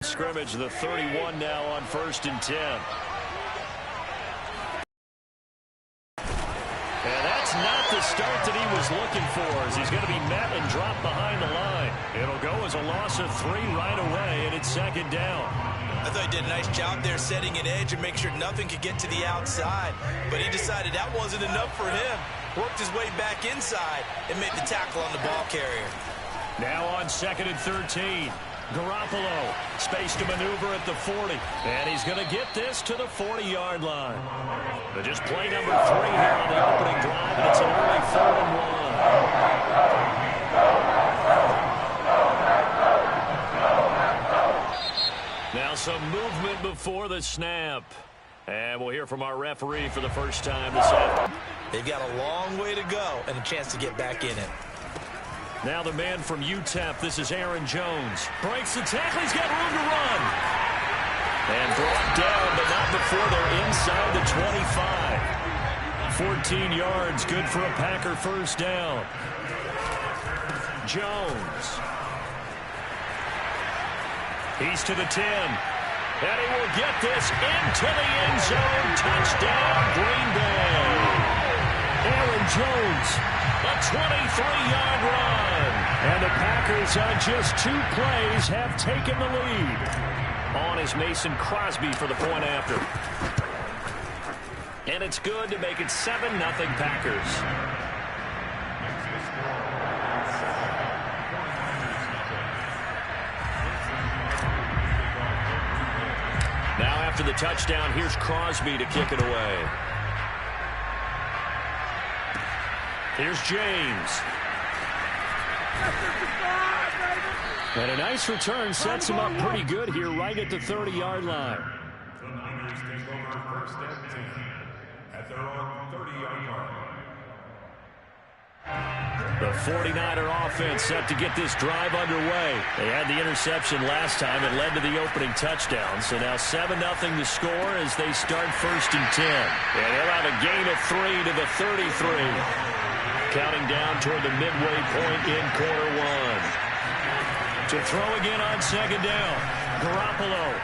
Scrimmage, the 31 now on 1st and 10. And that's not the start that he was looking for, as he's going to be met and dropped behind the line. It'll go as a loss of 3 right away, and it's 2nd down. I thought he did a nice job there setting an edge and make sure nothing could get to the outside. But he decided that wasn't enough for him. Worked his way back inside and made the tackle on the ball carrier. Now on 2nd and 13. Garoppolo, space to maneuver at the 40. And he's going to get this to the 40-yard line. But just play number 3 here on the opening drive, and it's an early 3rd and 1. Now some movement before the snap. And we'll hear from our referee for the first time this afternoon. They've got a long way to go and a chance to get back in it. Now the man from UTEP, this is Aaron Jones. Breaks the tackle, he's got room to run. And brought down, but not before they're inside the 25. 14 yards, good for a Packer first down. Jones. He's to the 10. And he will get this into the end zone. Touchdown, Green Bay. Aaron Jones, a 23-yard run. And the Packers on just 2 plays have taken the lead. On is Mason Crosby for the point after. And it's good to make it 7-0 Packers. Now after the touchdown, here's Crosby to kick it away. Here's James. And a nice return sets him up pretty good here right at the 30-yard line. The Niners take over 1st and 10 at their own 30-yard line. The 49er offense set to get this drive underway. They had the interception last time. It led to the opening touchdown. So now 7-0 to score as they start 1st and 10. And they'll have a gain of 3 to the 33. Counting down toward the midway point in quarter 1. To throw again on 2nd down. Garoppolo.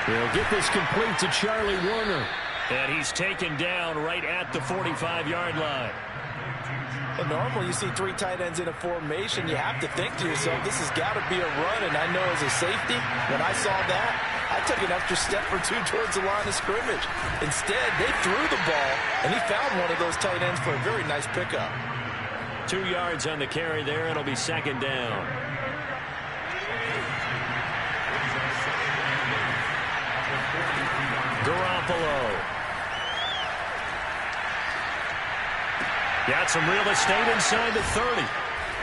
He'll get this complete to Charlie Warner. And he's taken down right at the 45-yard line. And normally you see 3 tight ends in a formation, you have to think to yourself, this has got to be a run. And I know as a safety, when I saw that, I took an extra step or 2 towards the line of scrimmage. Instead, they threw the ball, and he found one of those tight ends for a very nice pickup. 2 yards on the carry there. It'll be 2nd down. Garoppolo. Got some real estate inside the 30.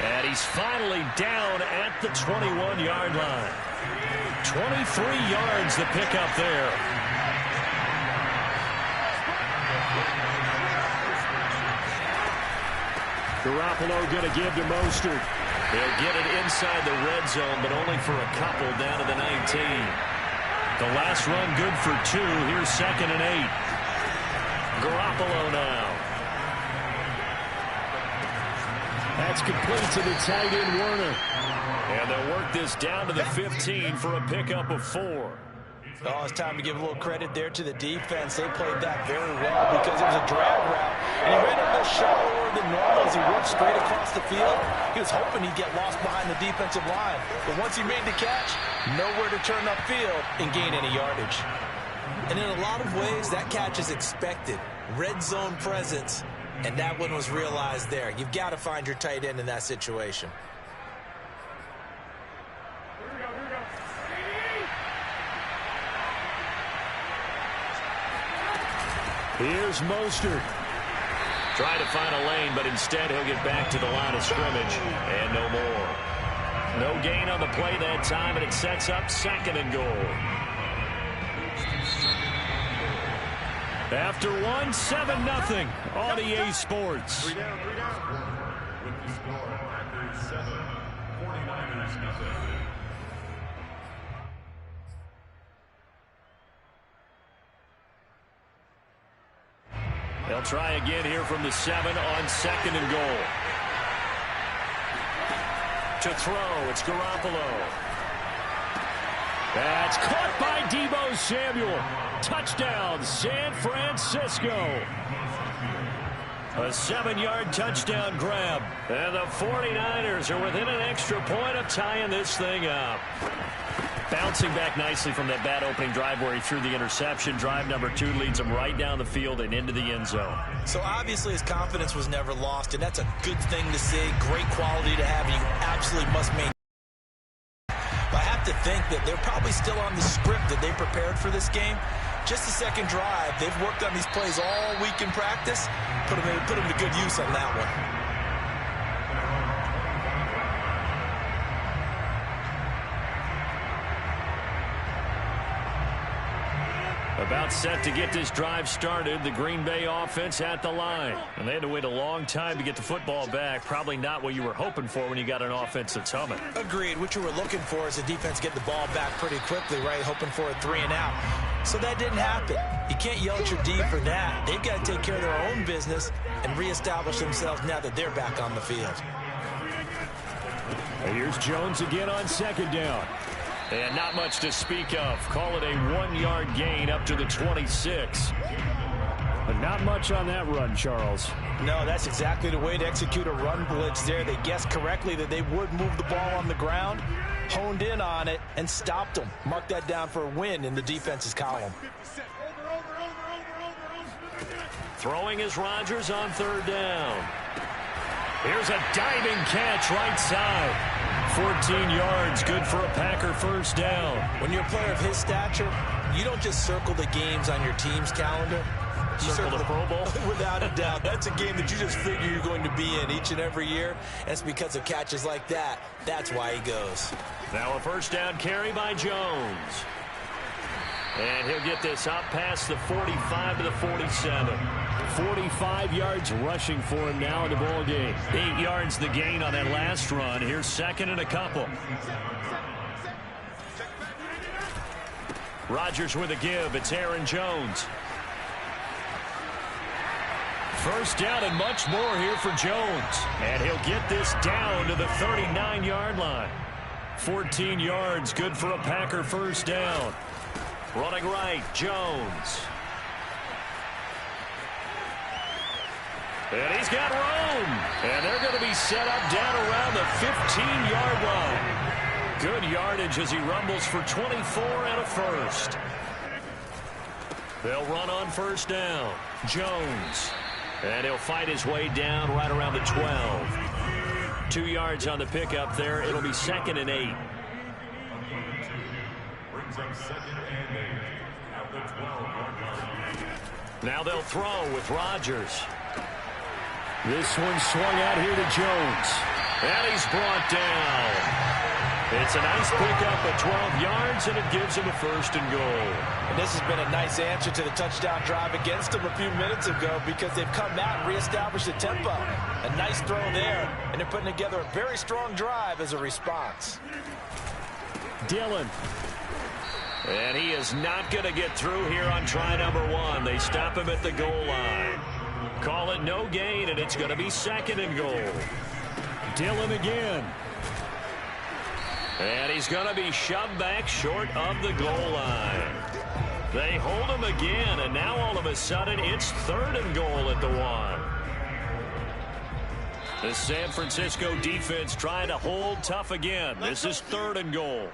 And he's finally down at the 21-yard line. 23 yards the pickup there. Garoppolo going to give to Mostert. He'll get it inside the red zone, but only for a couple down to the 19. The last run good for 2. Here's 2nd and 8. Garoppolo now. That's complete to the tight end, Warner. And they'll work this down to the 15 for a pickup of 4. Oh, it's time to give a little credit there to the defense. They played that very well because it was a drag route. And he ran a little shallower than normal as he worked straight across the field. He was hoping he'd get lost behind the defensive line. But once he made the catch, nowhere to turn upfield and gain any yardage. And in a lot of ways, that catch is expected. Red zone presence. And that one was realized there. You've got to find your tight end in that situation. Here's Mostert. Trying to find a lane, but instead he'll get back to the line of scrimmage. And no more. No gain on the play that time, and it sets up 2nd and goal. After 1, 7-0 on EA Sports. 3 down. With the score, Packers 7, 49ers nothing. They'll try again here from the 7 on 2nd and goal. To throw, it's Garoppolo. That's caught by Deebo Samuel. Touchdown, San Francisco. A 7-yard touchdown grab. And the 49ers are within an extra point of tying this thing up. Bouncing back nicely from that bad opening drive where he threw the interception. Drive number 2 leads him right down the field and into the end zone. So obviously his confidence was never lost, and that's a good thing to see. Great quality to have. You absolutely must maintain. But I have to think that they're probably still on the script that they prepared for this game. Just the second drive, they've worked on these plays all week in practice. Put them to good use on that one. About set to get this drive started. The Green Bay offense at the line. And they had to wait a long time to get the football back. Probably not what you were hoping for when you got an offense that's humming. Agreed. What you were looking for is the defense get the ball back pretty quickly, right? Hoping for a 3 and out. So that didn't happen. You can't yell at your D for that. They've got to take care of their own business and reestablish themselves now that they're back on the field. And here's Jones again on second down. And not much to speak of. Call it a 1-yard gain up to the 26. But not much on that run, Charles. No, that's exactly the way to execute a run blitz there. They guessed correctly that they would move the ball on the ground, honed in on it, and stopped them. Mark that down for a win in the defense's column. Throwing is Rodgers on third down. Here's a diving catch right side. 14 yards, good for a Packer first down. When you're a player of his stature, you don't just circle the games on your team's calendar. You circle the Pro Bowl? Without a doubt. That's a game that you just figure you're going to be in each and every year. And it's because of catches like that. That's why he goes. Now a first down carry by Jones. And he'll get this up past the 45 to the 47. 45 yards rushing for him now in the ball game. 8 yards the gain on that last run. Here's second and a couple. Rodgers with a give. It's Aaron Jones. First down and much more here for Jones. And he'll get this down to the 39-yard line. 14 yards, good for a Packer first down. Running right, Jones. And he's got room. And they're going to be set up down around the 15-yard line. Good yardage as he rumbles for 24 and a first. They'll run on first down. Jones. And he'll fight his way down right around the 12. 2 yards on the pickup there. It'll be second and 8. Brings up second and 8 at the 12-yard line. Now they'll throw with Rodgers. This one swung out here to Jones. And he's brought down. It's a nice pickup at 12 yards, and it gives him a first and goal. And this has been a nice answer to the touchdown drive against them a few minutes ago because they've come out and reestablished the tempo. A nice throw there, and they're putting together a very strong drive as a response. Dillon. And he is not going to get through here on try number 1. They stop him at the goal line. Call it no gain, and it's going to be second and goal. Dillon again. And he's going to be shoved back short of the goal line. They hold him again, and now all of a sudden it's third and goal at the 1. The San Francisco defense trying to hold tough again. This is third and goal.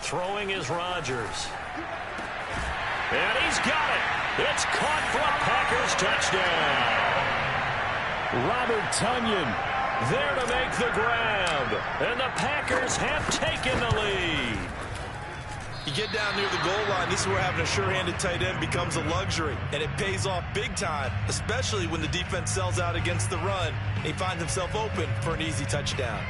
Throwing is Rodgers. And he's got it. It's caught for a Packers touchdown. Robert Tonyan there to make the grab. And the Packers have taken the lead. You get down near the goal line, this is where having a sure-handed tight end becomes a luxury. And it pays off big time, especially when the defense sells out against the run. And he finds himself open for an easy touchdown.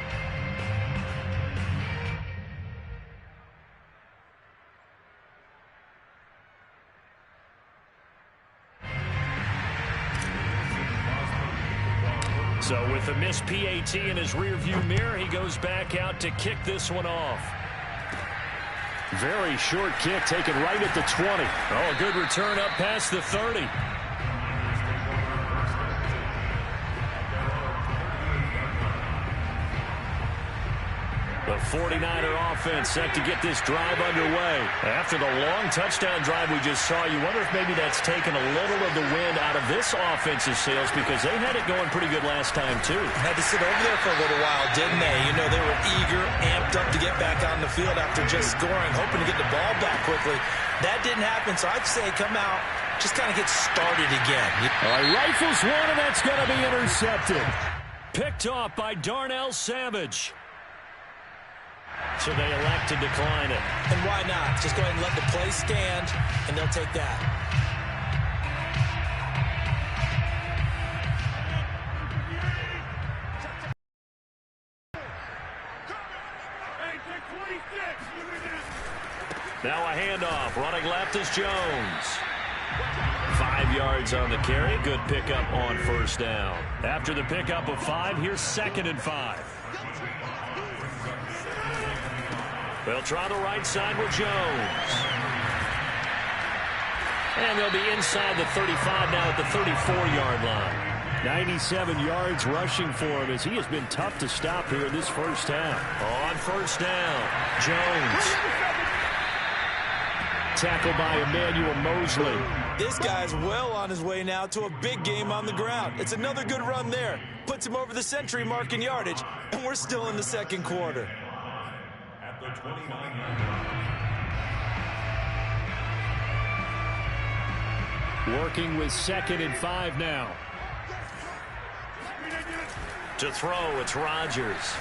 So with the missed PAT in his rearview mirror, he goes back out to kick this one off. Very short kick taken right at the 20. Oh, a good return up past the 30. The 49er offense set to get this drive underway. After the long touchdown drive we just saw, you wonder if maybe that's taken a little of the wind out of this offense's sails because they had it going pretty good last time, too. Had to sit over there for a little while, didn't they? You know, they were eager, amped up to get back on the field after just scoring, hoping to get the ball back quickly. That didn't happen, so I'd say come out, just kind of get started again. Rifles one, and that's going to be intercepted. Picked off by Darnell Savage. So they elect to decline it. And why not? Just go ahead and let the play stand, and they'll take that. Now a handoff. Running left is Jones. 5 yards on the carry. Good pickup on first down. After the pickup of 5, here's 2nd and 5. They'll try the right side with Jones. And they'll be inside the 35 now at the 34-yard line. 97 yards rushing for him as he has been tough to stop here in this first half. On first down, Jones. Tackled by Emmanuel Mosley. This guy's well on his way now to a big game on the ground. It's another good run there. Puts him over the century mark in yardage, and we're still in the second quarter. The 29-yard line. Working with 2nd and 5 now. To throw, it's Rodgers.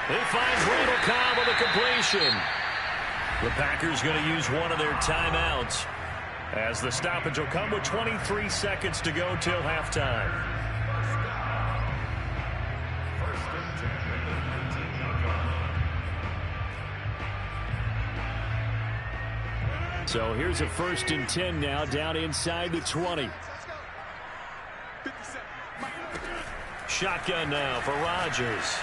He finds Randall Cobb with a completion. The Packers going to use one of their timeouts as the stoppage will come with 23 seconds to go till halftime. So here's a 1st and 10 now, down inside the 20. Shotgun now for Rodgers.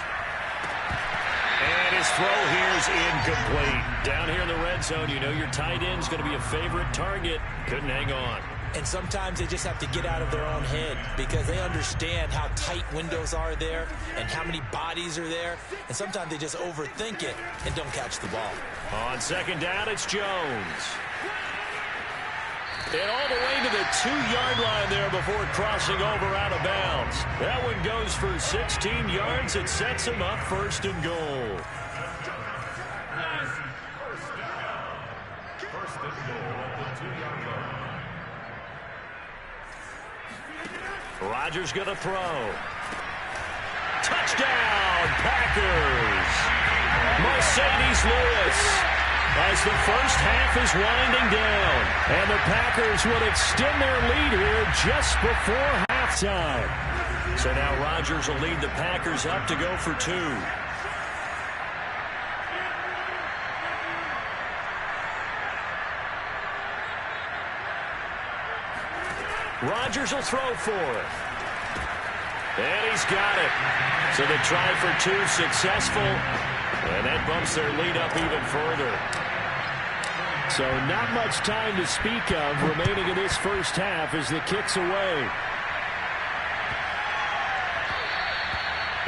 And his throw here is incomplete. Down here in the red zone, you know your tight end's going to be a favorite target. Couldn't hang on. And sometimes they just have to get out of their own head because they understand how tight windows are there and how many bodies are there. And sometimes they just overthink it and don't catch the ball. On 2nd down, it's Jones. And all the way to the 2-yard line there before crossing over out of bounds. That one goes for 16 yards. It sets him up 1st and goal. First and goal at the 2-yard line. Rodgers going to throw. Touchdown, Packers. Mercedes Lewis. As the first half is winding down. And the Packers would extend their lead here just before halftime. So now Rodgers will lead the Packers up to go for 2. Rodgers will throw for it. And he's got it. So the try for 2 successful. And that bumps their lead up even further. So not much time to speak of remaining in this first half as the kick's away.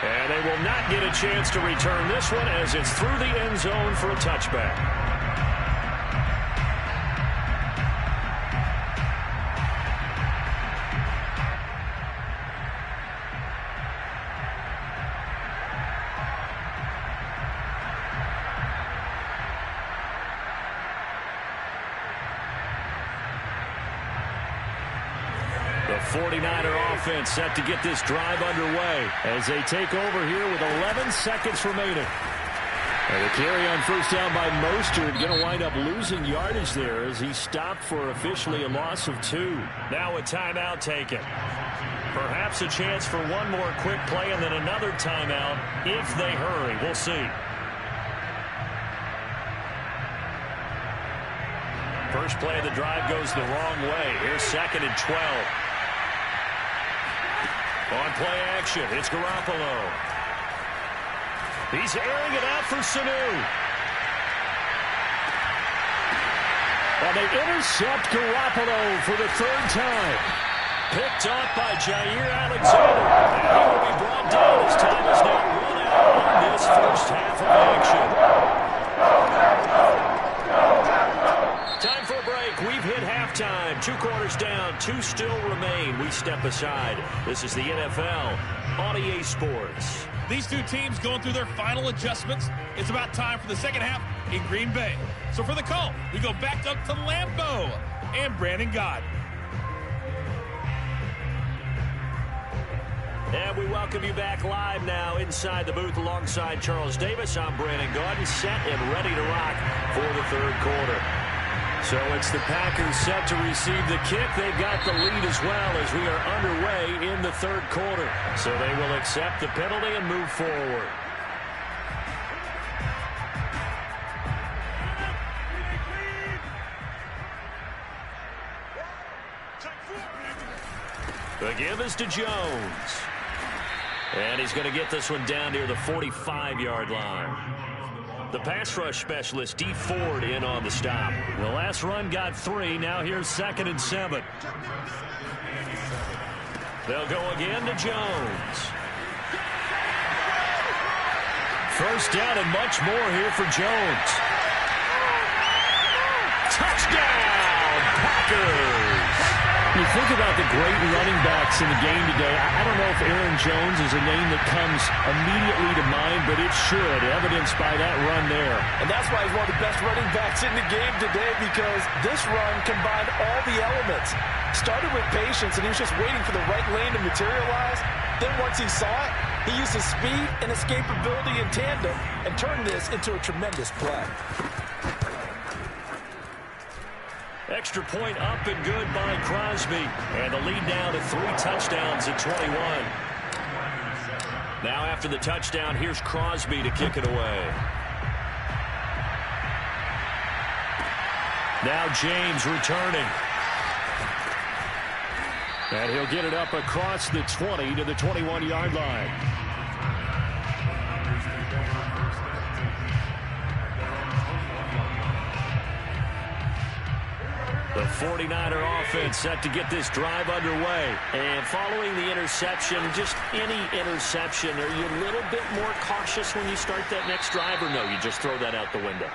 And they will not get a chance to return this one as it's through the end zone for a touchback. The 49er offense set to get this drive underway as they take over here with 11 seconds remaining. And the carry on first down by Mostert going to wind up losing yardage there as he stopped for officially a loss of 2. Now a timeout taken. Perhaps a chance for one more quick play and then another timeout if they hurry. We'll see. First play of the drive goes the wrong way. Here's 2nd and 12. On play action, it's Garoppolo. He's airing it out for Sanu. And they intercept Garoppolo for the third time. Picked off by Jair Alexander. And he will be brought down as time is now run out on this first half of action. Time for a break. We've hit halftime. 2 quarters down. 2 still remain. We step aside. This is the NFL on EA Sports. These two teams going through their final adjustments. It's about time for the second half in Green Bay. So for the call, we go back up to Lambeau and Brandon Gaudin. And we welcome you back live now inside the booth alongside Charles Davis. I'm Brandon Gaudin, set and ready to rock for the third quarter. So it's the Packers set to receive the kick. They've got the lead as well as we are underway in the third quarter. So they will accept the penalty and move forward. The give is to Jones. And he's going to get this one down near the 45-yard line. The pass rush specialist, D. Ford, in on the stop. The last run got 3. Now here's 2nd and 7. They'll go again to Jones. First down and much more here for Jones. Touchdown, Packers! You think about the great running backs in the game today. I don't know if Aaron Jones is a name that comes immediately to mind, but it should, evidenced by that run there. And that's why he's one of the best running backs in the game today, because this run combined all the elements. Started with patience, and he was just waiting for the right lane to materialize. Then once he saw it, he used his speed and escapability in tandem and turned this into a tremendous play. Extra point up and good by Crosby. And the lead now to 3 touchdowns at 21. Now after the touchdown, here's Crosby to kick it away. Now James returning. And he'll get it up across the 20 to the 21-yard line. The 49er offense set to get this drive underway. And following the interception, just any interception, are you a little bit more cautious when you start that next drive, or no, you just throw that out the window?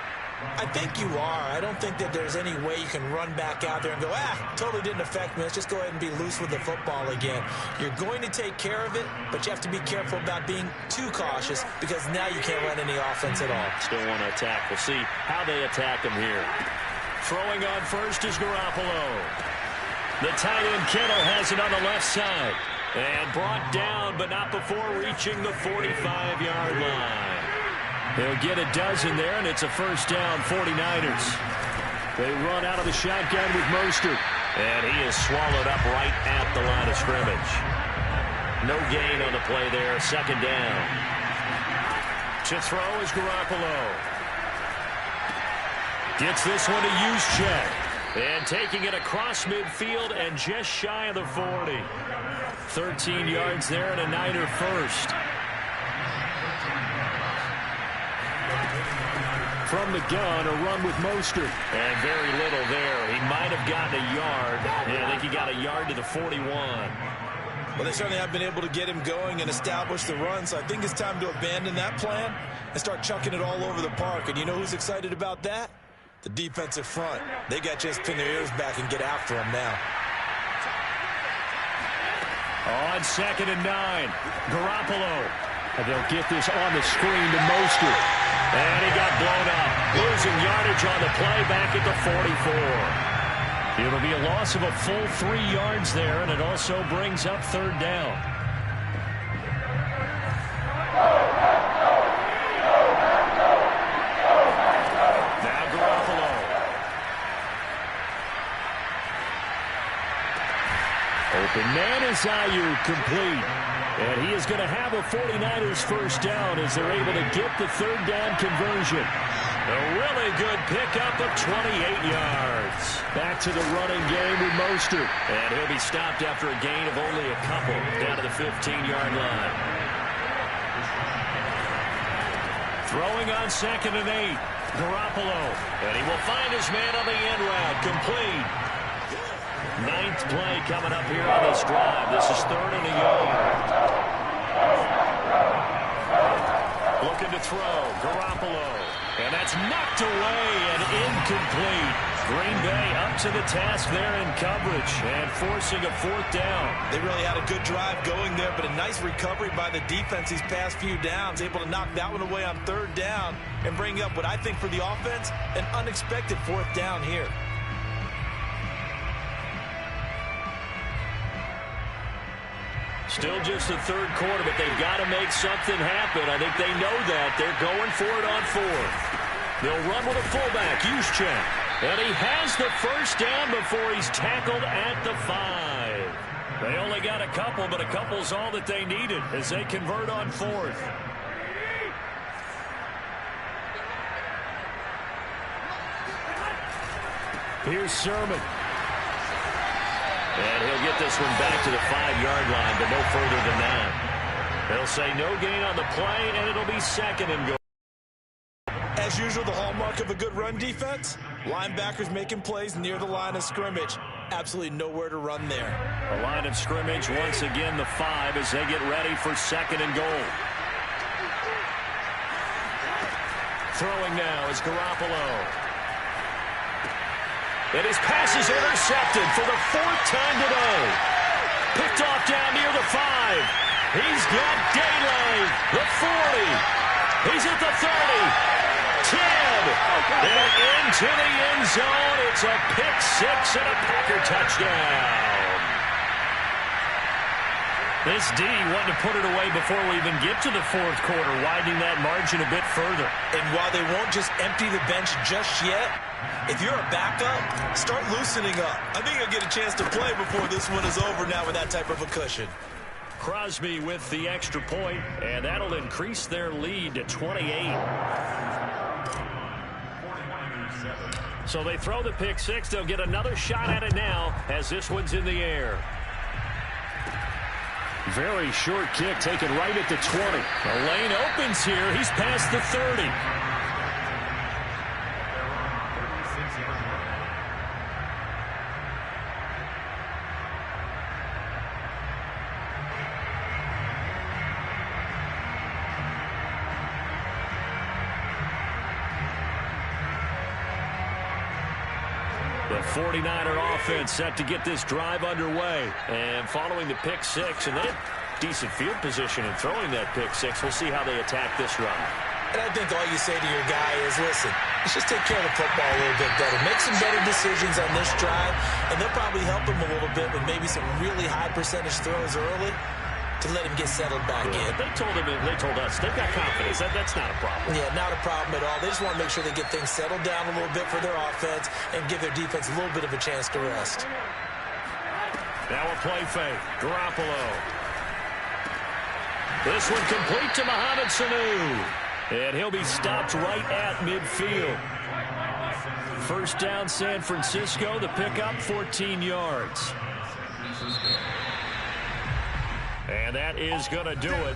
I think you are. I don't think that there's any way you can run back out there and go, totally didn't affect me. Let's just go ahead and be loose with the football again. You're going to take care of it, but you have to be careful about being too cautious, because now you can't run any offense at all. Still want to attack. We'll see how they attack him here. Throwing on first is Garoppolo. The tight end Kittle has it on the left side. And brought down, but not before reaching the 45-yard line. They'll get a dozen there, and it's a first down, 49ers. They run out of the shotgun with Mostert. And he is swallowed up right at the line of scrimmage. No gain on the play there, second down. To throw is Garoppolo. Gets this one to Juszczyk. And taking it across midfield and just shy of the 40. 13 yards there and a Niner first. From the gun, a run with Mostert. And very little there. He might have gotten a yard. Yeah, I think he got a yard to the 41. Well, they certainly have been able to get him going and establish the run, so I think it's time to abandon that plan and start chucking it all over the park. And you know who's excited about that? The defensive front. They got to just pin their ears back and get after him now. On 2nd and 9, Garoppolo. And they'll get this on the screen to Mostert. And he got blown up. Losing yardage on the play back at the 44. It'll be a loss of a full 3 yards there, and it also brings up third down. Open man is Ayuk, complete. And he is going to have a 49ers first down as they're able to get the third down conversion. A really good pickup of 28 yards. Back to the running game with Mostert. And he'll be stopped after a gain of only a couple down to the 15-yard line. Throwing on 2nd and 8. Garoppolo, and he will find his man on the end route. Complete. Ninth play coming up here on this drive. This is 3rd and a yard. Looking to throw. Garoppolo. And that's knocked away and incomplete. Green Bay up to the task there in coverage and forcing a 4th down. They really had a good drive going there, but a nice recovery by the defense these past few downs. Able to knock that one away on 3rd down and bring up what I think for the offense, an unexpected 4th down here. Still just the 3rd quarter, but they've got to make something happen. I think they know that. They're going for it on 4th. They'll run with a fullback, Juszczyk. And he has the 1st down before he's tackled at the 5. They only got a couple, but a couple's all that they needed as they convert on 4th. Here's Sermon. And he'll get this one back to the 5-yard line, but no further than that. They'll say no gain on the play, and it'll be 2nd and goal. As usual, the hallmark of a good run defense, linebackers making plays near the line of scrimmage. Absolutely nowhere to run there. The line of scrimmage, once again, the 5 as they get ready for 2nd and goal. Throwing now is Garoppolo. And his pass is intercepted for the 4th time today. Picked off down near the 5. He's got daylight. The 40. He's at the 30. 10. And into the end zone. It's a pick 6 and a Packer touchdown. This D wanted to put it away before we even get to the 4th quarter, widening that margin a bit further. And while they won't just empty the bench just yet, if you're a backup, start loosening up. I think you'll get a chance to play before this one is over now with that type of a cushion. Crosby with the extra point, and that'll increase their lead to 28. So they throw the pick 6. They'll get another shot at it now as this one's in the air. Very short kick taken right at the 20. The lane opens here. He's past the 30. The 49er offense set to get this drive underway. And following the pick 6, and they have decent field position in throwing that pick 6. We'll see how they attack this run. And I think all you say to your guy is, listen, let's just take care of the football a little bit better. Make some better decisions on this drive, and they'll probably help him a little bit with maybe some really high percentage throws early to let him get settled back in. They told us they've got confidence. That's not a problem. Yeah, not a problem at all. They just want to make sure they get things settled down a little bit for their offense and give their defense a little bit of a chance to rest. Now a play fake. Garoppolo. This one complete to Mohamed Sanu. And he'll be stopped right at midfield. 1st down, San Francisco. The pickup, 14 yards. And that is going to do it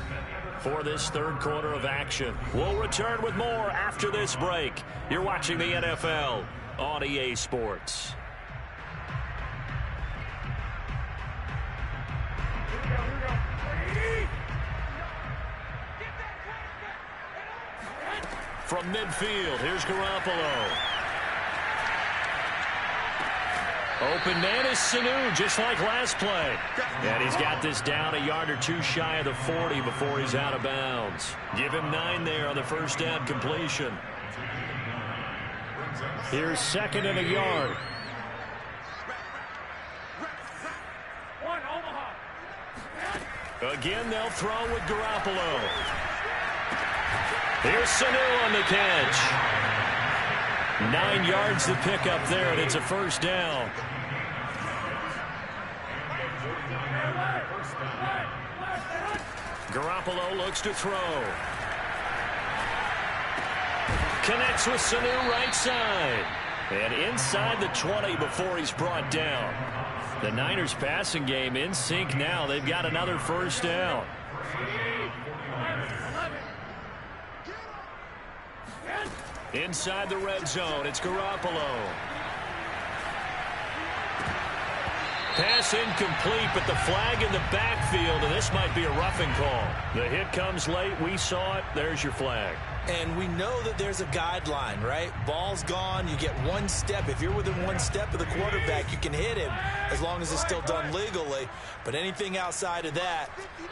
for this 3rd quarter of action. We'll return with more after this break. You're watching the NFL on EA Sports. From midfield, here's Garoppolo. Open man is Sanu, just like last play. And he's got this down a yard or 2 shy of the 40 before he's out of bounds. Give him 9 there on the 1st down completion. Here's 2nd and a yard. Again, they'll throw with Garoppolo. Here's Sanu on the catch. 9 yards to pick up there, and it's a 1st down. Garoppolo looks to throw. Connects with Sanu right side. And inside the 20 before he's brought down. The Niners passing game in sync now. They've got another 1st down. Inside the red zone, it's Garoppolo. Pass incomplete, but the flag in the backfield, and this might be a roughing call. The hit comes late. We saw it. There's your flag. And we know that there's a guideline, right? Ball's gone. You get one step. If you're within one step of the quarterback, you can hit him as long as it's still done legally. But anything outside of that,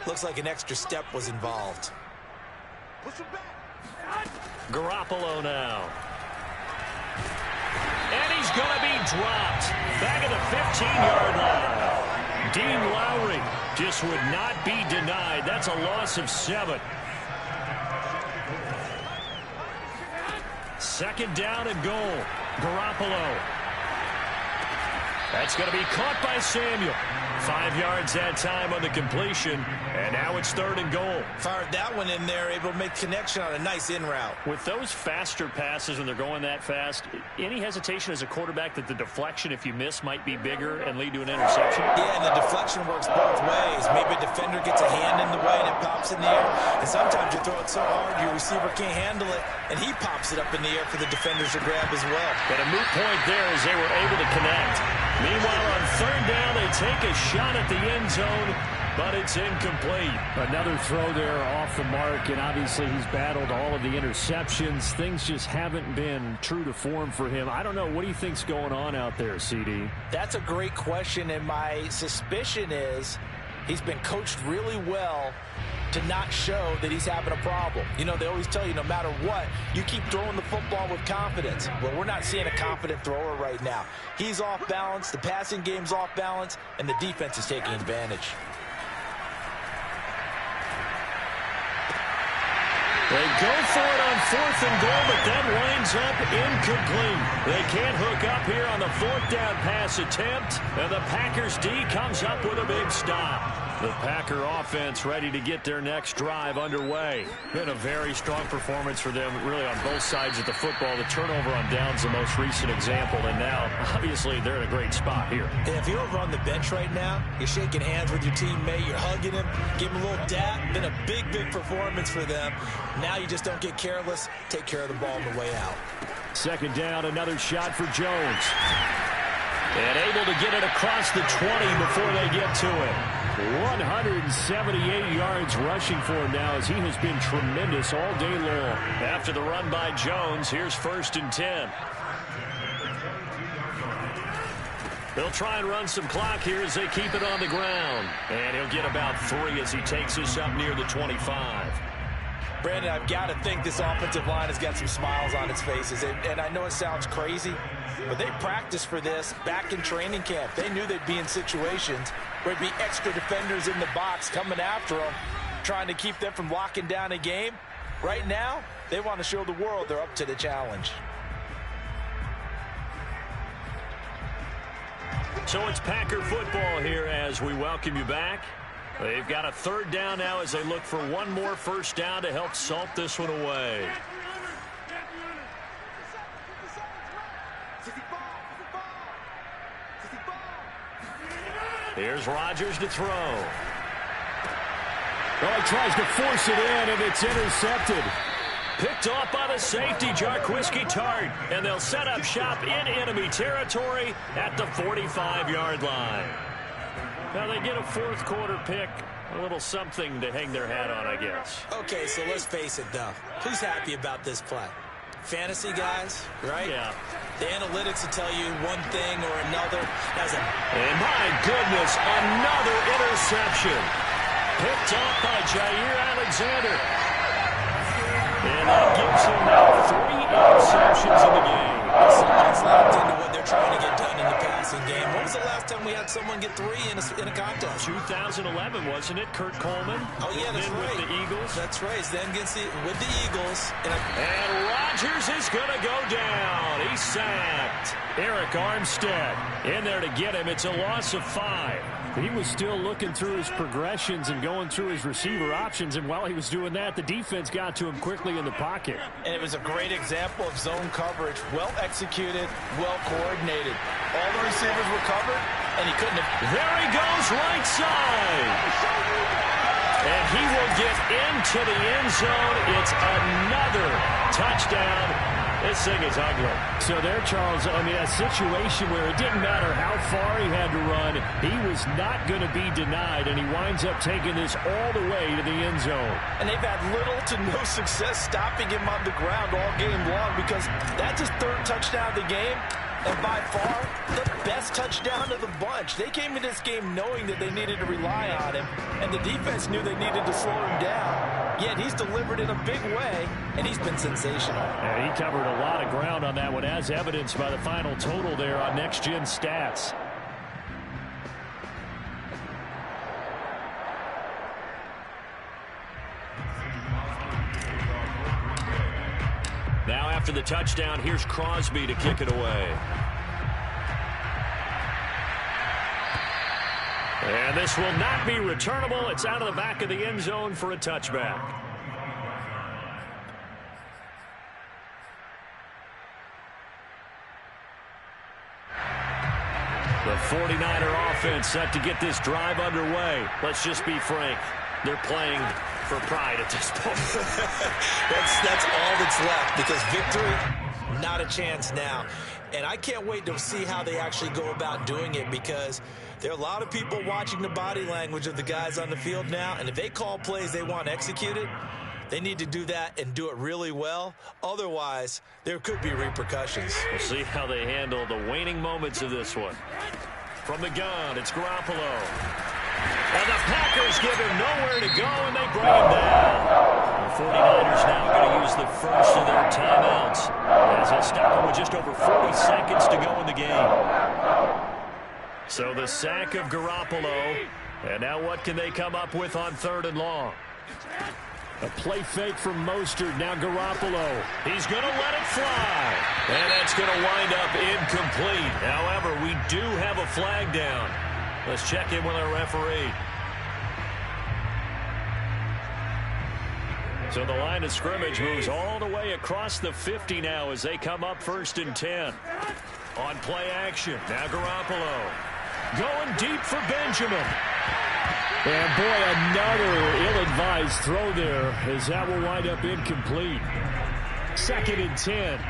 looks like an extra step was involved. Garoppolo now. And he's going to be dropped. Back at the 15-yard line. Dean Lowry just would not be denied. That's a loss of 7. Second down and goal. Garoppolo. That's going to be caught by Samuel. 5 yards that time on the completion. And now it's 3rd and goal. Fired that one in there, able to make connection on a nice in route. With those faster passes when they're going that fast, any hesitation as a quarterback that the deflection, if you miss, might be bigger and lead to an interception? Yeah, and the deflection works both ways. Maybe a defender gets a hand in the way and it pops in the air. And sometimes you throw it so hard your receiver can't handle it, and he pops it up in the air for the defenders to grab as well. But a moot point there as they were able to connect. Meanwhile, on 3rd down, they take a shot at the end zone, but it's incomplete. Another throw there off the mark, and obviously he's battled all of the interceptions. Things just haven't been true to form for him. I don't know. What do you think's going on out there, CD? That's a great question, and my suspicion is he's been coached really well to not show that he's having a problem. You know, they always tell you no matter what, you keep throwing the football with confidence. Well, we're not seeing a confident thrower right now. He's off balance, the passing game's off balance, and the defense is taking advantage. They go for it on 4th and goal, but that winds up incomplete. They can't hook up here on the 4th down pass attempt, and the Packers D comes up with a big stop. The Packer offense ready to get their next drive underway. Been a very strong performance for them, really on both sides of the football. The turnover on downs the most recent example, and now, obviously, they're in a great spot here. And if you're over on the bench right now, you're shaking hands with your teammate, you're hugging him, give him a little dap. Been a big, big performance for them. Now you just don't get careless. Take care of the ball on the way out. 2nd down, another shot for Jones. And able to get it across the 20 before they get to it. 178 yards rushing for him now as he has been tremendous all day long. After the run by Jones, here's 1st and 10. They'll try and run some clock here as they keep it on the ground. And he'll get about 3 as he takes us up near the 25. Brandon, I've got to think this offensive line has got some smiles on its faces. And I know it sounds crazy, but they practiced for this back in training camp. They knew they'd be in situations where there'd be extra defenders in the box coming after them, trying to keep them from locking down a game. Right now, they want to show the world they're up to the challenge. So it's Packer football here as we welcome you back. They've got a 3rd down now as they look for one more 1st down to help salt this one away. Here's Rodgers to throw. Oh, he tries to force it in, and it's intercepted. Picked off by the safety, Jarquiski Tart, and they'll set up shop in enemy territory at the 45-yard line. Now they get a 4th quarter pick, a little something to hang their hat on, I guess. Okay, so let's face it, though. Who's happy about this play? Fantasy guys, right? Yeah. The analytics will tell you one thing or another. And my goodness, another interception. Picked off by Jair Alexander. And that gives him now 3 interceptions in the game. Someone's locked into what they're trying to get done in the passing game. When was the last time we had someone get 3 in a contest? 2011, wasn't it? Kurt Coleman. Oh, yeah, that's right. With the Eagles. That's right. It's them with the Eagles. And Rodgers is going to go down. He's sacked. Eric Armstead in there to get him. It's a loss of 5. He was still looking through his progressions and going through his receiver options, and while he was doing that, the defense got to him quickly in the pocket. And it was a great example of zone coverage. Well executed, well coordinated. All the receivers were covered, and he couldn't have. There he goes, right side. And he will get into the end zone. It's another touchdown. This thing is ugly. So there, Charles, I mean, a situation where it didn't matter how far he had to run, he was not going to be denied, and he winds up taking this all the way to the end zone. And they've had little to no success stopping him on the ground all game long because that's his third touchdown of the game. And by far, the best touchdown of the bunch. They came into this game knowing that they needed to rely on him, and the defense knew they needed to slow him down. Yet he's delivered in a big way, and he's been sensational. Yeah, he covered a lot of ground on that one, as evidenced by the final total there on Next Gen Stats. Now after the touchdown, here's Crosby to kick it away. And this will not be returnable. It's out of the back of the end zone for a touchback. The 49er offense set to get this drive underway. Let's just be frank. They're playing for pride at this point. That's all that's left, because victory, not a chance now. And I can't wait to see how they actually go about doing it, because there are a lot of people watching the body language of the guys on the field now, and if they call plays they want executed, they need to do that and do it really well. Otherwise, there could be repercussions. We'll see how they handle the waning moments of this one. From the gun, it's Garoppolo. And the Packers give him nowhere to go, and they bring him down. The 49ers now going to use the first of their timeouts, as they'll stop him with just over 40 seconds to go in the game. So the sack of Garoppolo, and now what can they come up with on 3rd and long? A play fake from Mostert. Now Garoppolo. He's going to let it fly. And that's going to wind up incomplete. However, we do have a flag down. Let's check in with our referee. So the line of scrimmage moves all the way across the 50 now as they come up 1st and 10. On play action. Now Garoppolo. Going deep for Benjamin. And boy, another ill-advised throw there, as that will wind up incomplete. 2nd and 10.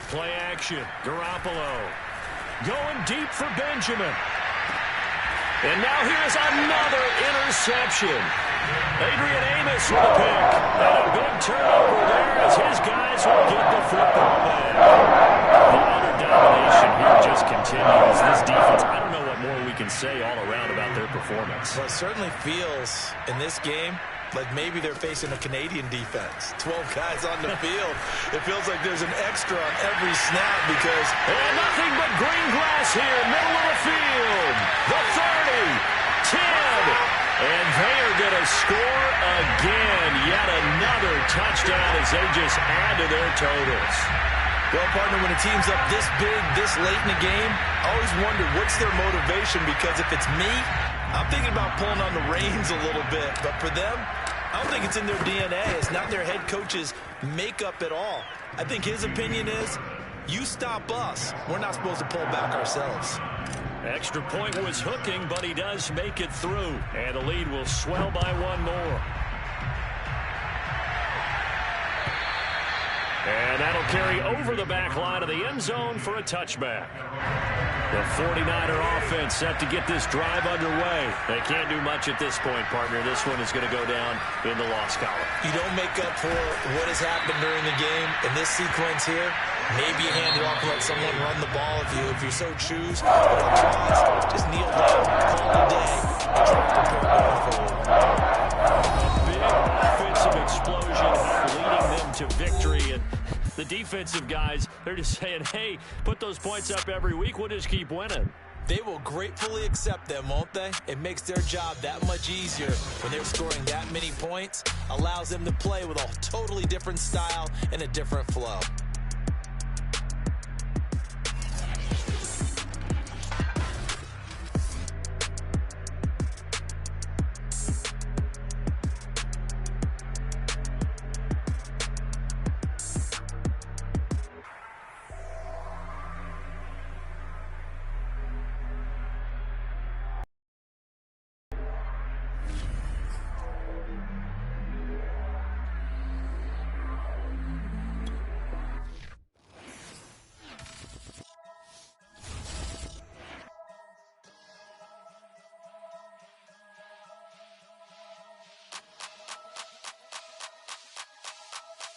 Play action. Garoppolo. Going deep for Benjamin. And now here's another interception. Adrian Amos with a pick. And a big turnover there as his guys will get the football back. The utter domination here just continues. This defense, I don't know what more we can say all around about their performance. Well, it certainly feels in this game like maybe they're facing a Canadian defense. 12 guys on the field. It feels like there's an extra on every snap because... And nothing but green grass here, middle of the field. The 30, 10, and they are going to score again. Yet another touchdown as they just add to their totals. Well, partner, when a team's up this big, this late in the game, I always wonder what's their motivation, because if it's me, I'm thinking about pulling on the reins a little bit. But for them, I don't think it's in their DNA. It's not their head coach's makeup at all. I think his opinion is, you stop us. We're not supposed to pull back ourselves. Extra point was hooking, but he does make it through. And the lead will swell by one more. And that'll carry over the back line of the end zone for a touchback. The 49er offense set to get this drive underway. They can't do much at this point, partner. This one is going to go down in the loss column. You don't make up for what has happened during the game in this sequence here. Maybe a hand off, let someone run the ball if you so choose. But just kneel down, call it a day, and try to prepare going forward. A big offensive explosion leading them to victory. And the defensive guys, they're just saying, hey, put those points up every week. We'll just keep winning. They will gratefully accept them, won't they? It makes their job that much easier when they're scoring that many points. Allows them to play with a totally different style and a different flow.